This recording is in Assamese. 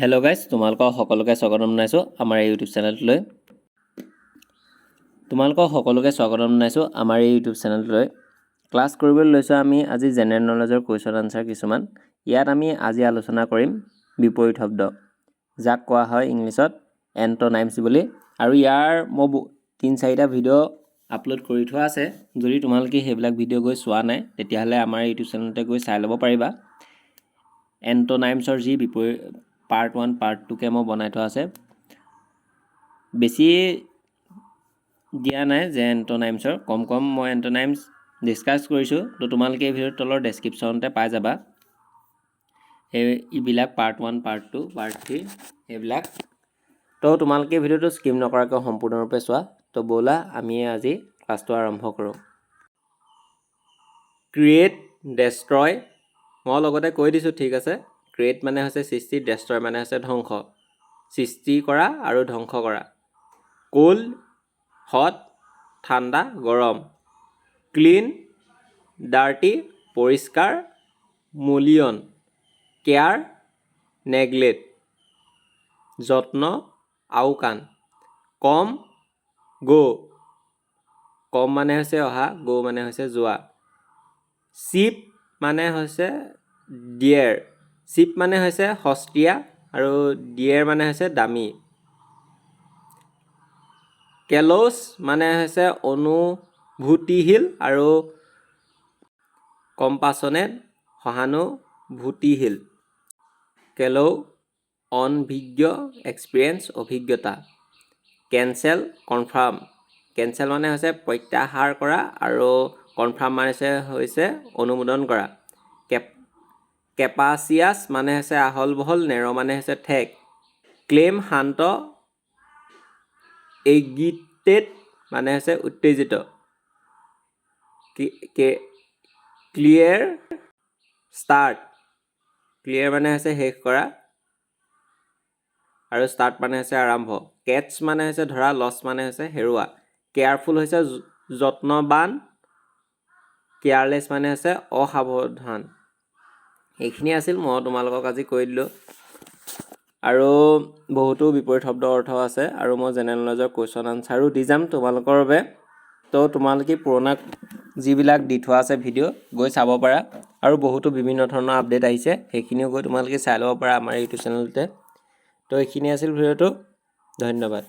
হেল্ল' গাইজ, তোমালোকক সকলোকে স্বাগতম জনাইছোঁ আমাৰ এই ইউটিউব চেনেলটোলৈ। ক্লাছ কৰিবলৈ লৈছোঁ আমি আজি জেনেৰেল নলেজৰ কুৱেশ্যন আনচাৰ কিছুমান। ইয়াত আমি আজি আলোচনা কৰিম বিপৰীত শব্দ, যাক কোৱা হয় ইংলিছত এণ্টনাইমছ বুলি। আৰু ইয়াৰ মই 3-4টা ভিডিঅ' আপলোড কৰি থোৱা আছে। যদি তোমালোকে সেইবিলাক ভিডিঅ' গৈ চোৱা নাই তেতিয়াহ'লে আমাৰ ইউটিউব চেনেলতে গৈ চাই ল'ব পাৰিবা। এণ্টনাইমছৰ যি পাৰ্ট 1 পাৰ্ট 2কে মই বনাই থোৱা আছে। বেছি দিয়া নাই যে এণ্টনাইমছৰ, কম মই এণ্টনাইমছ ডিছকাছ কৰিছোঁ। তো তোমালোকে এই ভিডিঅ'ৰ তলৰ ডেছক্ৰিপশ্যনতে পাই যাবা এইবিলাক পাৰ্ট 1 পাৰ্ট 2 পাৰ্ট 3 এইবিলাক। তো তোমালোকে ভিডিঅ'টো স্কিপ নকৰাকৈ সম্পূৰ্ণৰূপে চোৱা। তো ব'লা আমি আজি ক্লাছটো আৰম্ভ কৰোঁ। ক্ৰিয়েট, ডেষ্ট্ৰয়, মই লগতে কৈ দিছোঁ, ঠিক আছে। ক্ৰিয়েট মানে হৈছে সৃষ্টি, ডেষ্ট্ৰয় মানে হৈছে ধ্বংস, সৃষ্টি কৰা আৰু ধ্বংস কৰা। কোল্ড, হট, ঠাণ্ডা, গৰম। ক্লিন, ডাৰ্টি, পৰিষ্কাৰ, মূল্যৱান। কেয়াৰ, নেগলেক্ট, যত্ন, আওকাণ। কম, গো, কম মানে হৈছে অহা, গো মানে হৈছে যোৱা। চিপ মানে হৈছে ডিয়েৰ, চিপ মানে হৈছে সস্তীয়া আৰু ডিয়েৰ মানে হৈছে দামী। কেল'ছ মানে হৈছে অনুভূতিশীল আৰু কম্পাছনেট সহানুভূতিশীল। কেলৌ অনভিজ্ঞ, এক্সপিৰিয়েঞ্চ অভিজ্ঞতা। কেঞ্চেল, কনফাৰ্ম, কেঞ্চেল মানে হৈছে প্ৰত্যাহাৰ কৰা আৰু কনফাৰ্ম মানে হৈছে অনুমোদন কৰা। কেপাচিয়াছ মানে হৈছে আহল বহল, নেৰ' মানে হৈছে ঠেক। ক্লেইম, শান্ত, এগিটেড মানে হৈছে উত্তেজিত। ক্লিয়াৰ, ষ্টাৰ্ট, ক্লিয়াৰ মানে হৈছে শেষ কৰা আৰু ষ্টাৰ্ট মানে হৈছে আৰম্ভ। কেটছ মানে হৈছে ধৰা, লছ মানে হৈছে হেৰুৱা। কেয়াৰফুল হৈছে যত্নবান, কেয়াৰলেছ মানে হৈছে অসাৱধান। এইখিনি আছিল, মই তোমালোকক আজি কৈ দিলোঁ। আৰু বহুতো বিপৰীত শব্দ অৰ্থ আছে আৰু মই জেনেৰেল নলেজৰ কুৱেশ্যন আনচাৰো দি যাম তোমালোকৰ বাবে। তো তোমালোকে পুৰণা যিবিলাক দি থোৱা আছে ভিডিঅ' গৈ চাব পাৰা। আৰু বহুতো বিভিন্ন ধৰণৰ আপডেট আহিছে, সেইখিনিও গৈ তোমালোকে চাই ল'ব পাৰা আমাৰ ইউটিউব চেনেলতে। তো এইখিনি আছিল ভিডিঅ'টো, ধন্যবাদ।